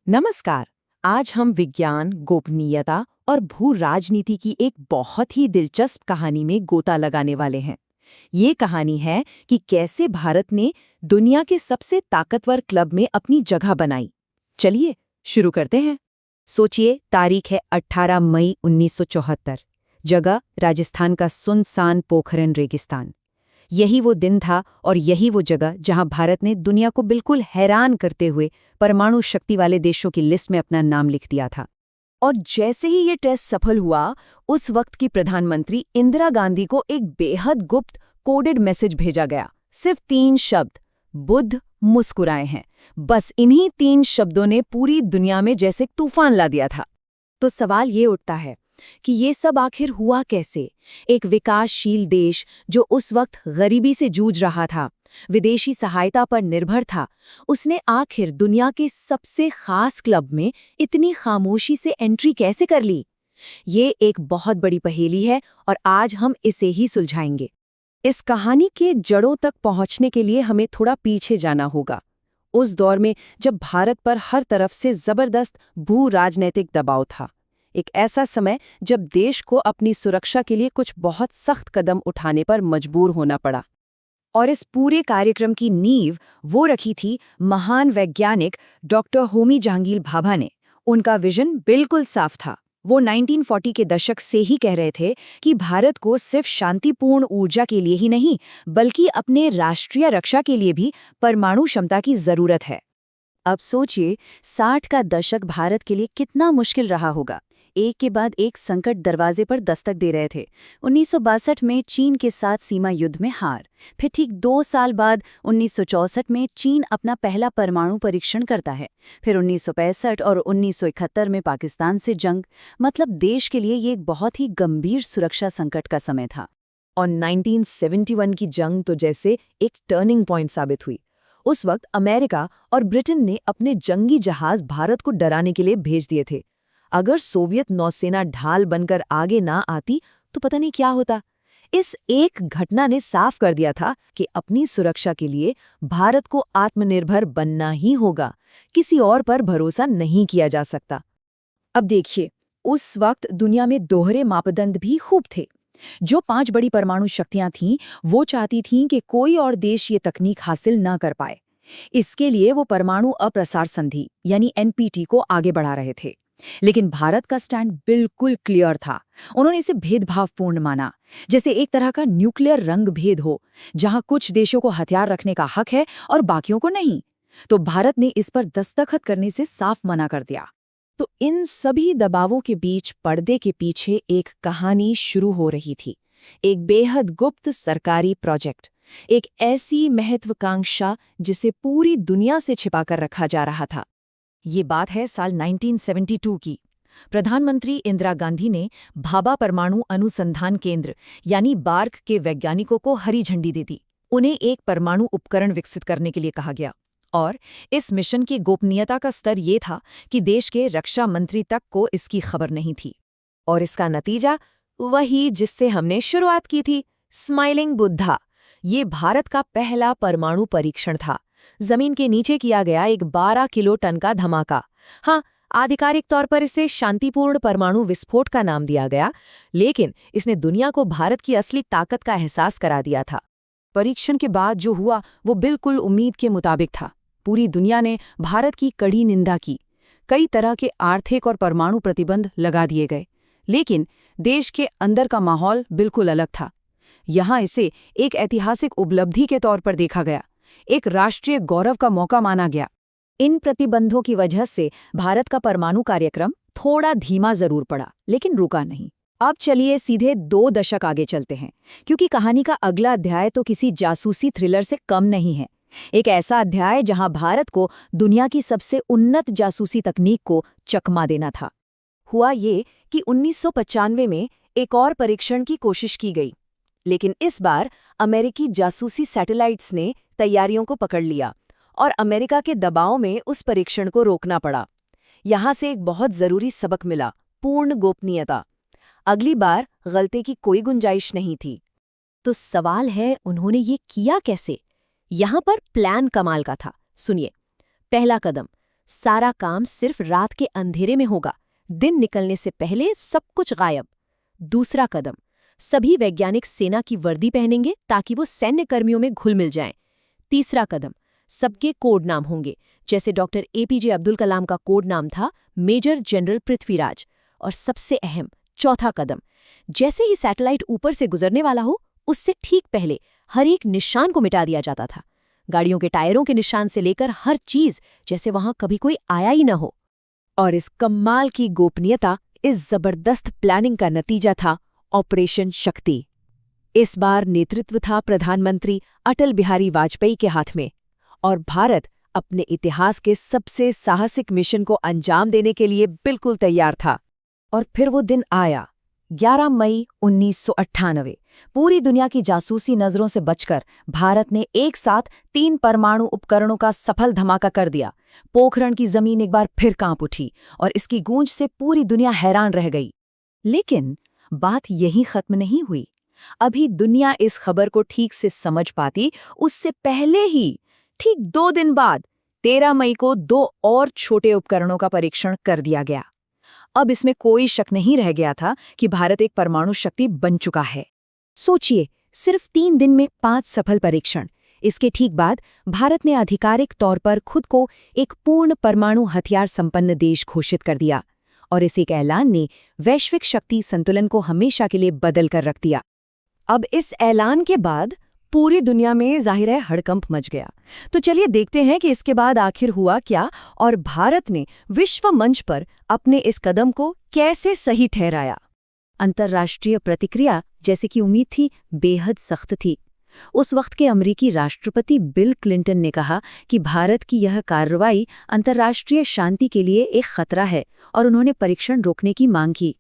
नमस्कार। आज हम विज्ञान, गोपनीयता और भू राजनीति की एक बहुत ही दिलचस्प कहानी में गोता लगाने वाले हैं। ये कहानी है कि कैसे भारत ने दुनिया के सबसे ताकतवर क्लब में अपनी जगह बनाई। चलिए शुरू करते हैं। सोचिए, तारीख है 18 मई 1974। जगह राजस्थान का सुनसान पोखरण रेगिस्तान। यही वो दिन था और यही वो जगह जहां भारत ने दुनिया को बिल्कुल हैरान करते हुए परमाणु शक्ति वाले देशों की लिस्ट में अपना नाम लिख दिया था। और जैसे ही ये टेस्ट सफल हुआ, उस वक्त की प्रधानमंत्री इंदिरा गांधी को एक बेहद गुप्त कोडेड मैसेज भेजा गया। सिर्फ 3 शब्द, बुद्ध मुस्कुराए हैं। बस इन्हीं 3 शब्दों ने पूरी दुनिया में जैसे तूफान ला दिया था। तो सवाल ये उठता है कि ये सब आखिर हुआ कैसे? एक विकासशील देश जो उस वक्त गरीबी से जूझ रहा था, विदेशी सहायता पर निर्भर था, उसने आखिर दुनिया के सबसे खास क्लब में इतनी खामोशी से एंट्री कैसे कर ली? ये एक बहुत बड़ी पहेली है और आज हम इसे ही सुलझाएंगे। इस कहानी के जड़ों तक पहुंचने के लिए हमें थोड़ा पीछे जाना होगा। उस दौर में जब भारत पर हर तरफ से जबरदस्त भू राजनीतिक दबाव था। एक ऐसा समय जब देश को अपनी सुरक्षा के लिए कुछ बहुत सख्त कदम उठाने पर मजबूर होना पड़ा। और इस पूरे कार्यक्रम की नींव वो रखी थी महान वैज्ञानिक डॉक्टर होमी जहांगीर भाभा ने। उनका विजन बिल्कुल साफ था। वो 1940 के दशक से ही कह रहे थे कि भारत को सिर्फ शांतिपूर्ण ऊर्जा के लिए ही नहीं, बल्कि अपने राष्ट्रीय रक्षा के लिए भी परमाणु क्षमता की जरूरत है। अब सोचिए, 60 का दशक भारत के लिए कितना मुश्किल रहा होगा। एक के बाद एक संकट दरवाजे पर दस्तक दे रहे थे। 1962 में चीन के साथ सीमा युद्ध में हार। फिर ठीक 2 साल बाद 1964 में चीन अपना पहला परमाणु परीक्षण करता है। फिर 1965 और 1971 में पाकिस्तान से जंग। मतलब देश के लिए ये एक बहुत ही गंभीर सुरक्षा संकट का समय था। और 1971 की जंग तो जैसे एक टर्निंग पॉइंट साबित हुई। उस वक्त अमेरिका और ब्रिटेन ने अपने जंगी जहाज भारत को डराने के लिए भेज दिए थे। अगर सोवियत नौसेना ढाल बनकर आगे ना आती तो पता नहीं क्या होता। इस एक घटना ने साफ कर दिया था कि अपनी सुरक्षा के लिए भारत को आत्मनिर्भर बनना ही होगा। किसी और पर भरोसा नहीं किया जा सकता। अब देखिए, उस वक्त दुनिया में दोहरे मापदंड भी खूब थे। जो 5 बड़ी परमाणु शक्तियां थीं, वो चाहती थीं कि कोई और देश ये तकनीक हासिल न कर पाए। इसके लिए वो परमाणु अप्रसार संधि यानी एनपीटी को आगे बढ़ा रहे थे। लेकिन भारत का स्टैंड बिल्कुल क्लियर था। उन्होंने इसे भेदभावपूर्ण माना, जैसे एक तरह का न्यूक्लियर रंग भेद हो, जहां कुछ देशों को हथियार रखने का हक है और बाकियों को नहीं। तो भारत ने इस पर दस्तखत करने से साफ मना कर दिया। तो इन सभी दबावों के बीच पर्दे के पीछे एक कहानी शुरू हो रही थी। एक बेहद गुप्त सरकारी प्रोजेक्ट, एक ऐसी महत्वाकांक्षा जिसे पूरी दुनिया से छिपाकर रखा जा रहा था। ये बात है साल 1972 की। प्रधानमंत्री इंदिरा गांधी ने भाभा परमाणु अनुसंधान केंद्र यानी बार्क के वैज्ञानिकों को हरी झंडी दे दी। उन्हें एक परमाणु उपकरण विकसित करने के लिए कहा गया। और इस मिशन की गोपनीयता का स्तर ये था कि देश के रक्षा मंत्री तक को इसकी खबर नहीं थी। और इसका नतीजा वही जिससे हमने शुरुआत की थी, स्माइलिंग बुद्धा। ये भारत का पहला परमाणु परीक्षण था। जमीन के नीचे किया गया एक 12 किलो टन का धमाका। हाँ, आधिकारिक तौर पर इसे शांतिपूर्ण परमाणु विस्फोट का नाम दिया गया, लेकिन इसने दुनिया को भारत की असली ताकत का एहसास करा दिया था। परीक्षण के बाद जो हुआ वो बिल्कुल उम्मीद के मुताबिक था। पूरी दुनिया ने भारत की कड़ी निंदा की। कई तरह के आर्थिक और परमाणु प्रतिबंध लगा दिए गए। लेकिन देश के अंदर का माहौल बिल्कुल अलग था। यहाँ इसे एक ऐतिहासिक उपलब्धि के तौर पर देखा गया, एक राष्ट्रीय गौरव का मौका माना गया। इन प्रतिबंधों की वजह से भारत का परमाणु कार्यक्रम थोड़ा धीमा जरूर पड़ा, लेकिन रुका नहीं। अब चलिए सीधे 2 दशक आगे चलते हैं, क्योंकि कहानी का अगला अध्याय तो किसी जासूसी थ्रिलर से कम नहीं है। एक ऐसा अध्याय जहां भारत को दुनिया की सबसे उन्नत जासूसी तकनीक को चकमा देना था। हुआ ये कि 1995 में एक और परीक्षण की कोशिश की गई, लेकिन इस बार अमेरिकी जासूसी सैटेलाइट्स ने तैयारियों को पकड़ लिया और अमेरिका के दबाव में उस परीक्षण को रोकना पड़ा। यहां से एक बहुत जरूरी सबक मिला, पूर्ण गोपनीयता। अगली बार गलती की कोई गुंजाइश नहीं थी। तो सवाल है, उन्होंने ये किया कैसे? यहां पर प्लान कमाल का था। सुनिए, पहला कदम, सारा काम सिर्फ रात के अंधेरे में होगा, दिन निकलने से पहले सब कुछ गायब। दूसरा कदम, सभी वैज्ञानिक सेना की वर्दी पहनेंगे ताकि वो सैन्य कर्मियों में घुल मिल जाएं। तीसरा कदम, सबके कोड नाम होंगे, जैसे डॉक्टर एपीजे अब्दुल कलाम का कोड नाम था मेजर जनरल पृथ्वीराज। और सबसे अहम चौथा कदम, जैसे ही सैटेलाइट ऊपर से गुजरने वाला हो, उससे ठीक पहले हर एक निशान को मिटा दिया जाता था। गाड़ियों के टायरों के निशान से लेकर हर चीज, जैसे वहां कभी कोई आया ही न हो। और इस कमाल की गोपनीयता इस जबरदस्त प्लानिंग का नतीजा था ऑपरेशन शक्ति। इस बार नेतृत्व था प्रधानमंत्री अटल बिहारी वाजपेयी के हाथ में, और भारत अपने इतिहास के सबसे साहसिक मिशन को अंजाम देने के लिए बिल्कुल तैयार था। और फिर वो दिन आया, 11 मई 1998। पूरी दुनिया की जासूसी नजरों से बचकर भारत ने एक साथ 3 परमाणु उपकरणों का सफल धमाका कर दिया। पोखरण की जमीन एक बार फिर कांप उठी और इसकी गूंज से पूरी दुनिया हैरान रह गई। लेकिन बात यहीं खत्म नहीं हुई। अभी दुनिया इस खबर को ठीक से समझ पाती, उससे पहले ही ठीक 2 दिन बाद 13 मई को 2 और छोटे उपकरणों का परीक्षण कर दिया गया। अब इसमें कोई शक नहीं रह गया था कि भारत एक परमाणु शक्ति बन चुका है। सोचिए, सिर्फ 3 दिन में 5 सफल परीक्षण। इसके ठीक बाद भारत ने आधिकारिक तौर पर खुद को एक पूर्ण परमाणु हथियार संपन्न देश घोषित कर दिया, और इस एक ऐलान ने वैश्विक शक्ति संतुलन को हमेशा के लिए बदल कर रख दिया। अब इस ऐलान के बाद पूरी दुनिया में जाहिर है हड़कंप मच गया। तो चलिए देखते हैं कि इसके बाद आखिर हुआ क्या और भारत ने विश्व मंच पर अपने इस कदम को कैसे सही ठहराया। अंतर्राष्ट्रीय प्रतिक्रिया, जैसे कि उम्मीद थी, बेहद सख्त थी। उस वक्त के अमेरिकी राष्ट्रपति बिल क्लिंटन ने कहा कि भारत की यह कार्रवाई अंतर्राष्ट्रीय शांति के लिए एक खतरा है, और उन्होंने परीक्षण रोकने की मांग की।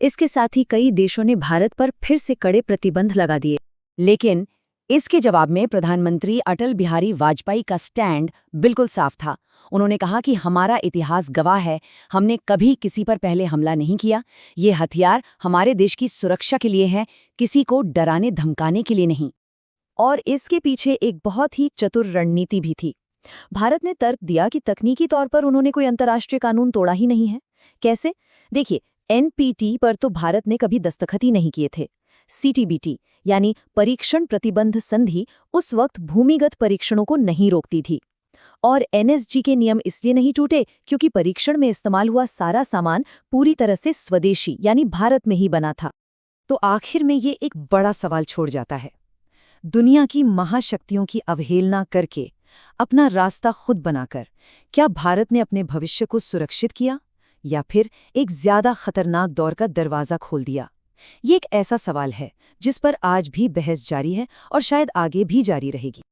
इसके साथ ही कई देशों ने भारत पर फिर से कड़े प्रतिबंध लगा दिए। लेकिन इसके जवाब में प्रधानमंत्री अटल बिहारी वाजपेयी का स्टैंड बिल्कुल साफ था। उन्होंने कहा कि हमारा इतिहास गवाह है, हमने कभी किसी पर पहले हमला नहीं किया। ये हथियार हमारे देश की सुरक्षा के लिए है, किसी को डराने धमकाने के लिए नहीं। और इसके पीछे एक बहुत ही चतुर रणनीति भी थी। भारत ने तर्क दिया कि तकनीकी तौर पर उन्होंने कोई अंतर्राष्ट्रीय कानून तोड़ा ही नहीं है। कैसे? देखिए, एनपीटी पर तो भारत ने कभी दस्तखत ही नहीं किए थे। सीटीबीटी यानी परीक्षण प्रतिबंध संधि उस वक्त भूमिगत परीक्षणों को नहीं रोकती थी। और एनएसजी के नियम इसलिए नहीं टूटे क्योंकि परीक्षण में इस्तेमाल हुआ सारा सामान पूरी तरह से स्वदेशी यानी भारत में ही बना था। तो आखिर में ये एक बड़ा सवाल छोड़ जाता है, दुनिया की महाशक्तियों की अवहेलना करके अपना रास्ता खुद बनाकर क्या भारत ने अपने भविष्य को सुरक्षित किया, या फिर एक ज्यादा खतरनाक दौर का दरवाजा खोल दिया? ये एक ऐसा सवाल है जिस पर आज भी बहस जारी है और शायद आगे भी जारी रहेगी।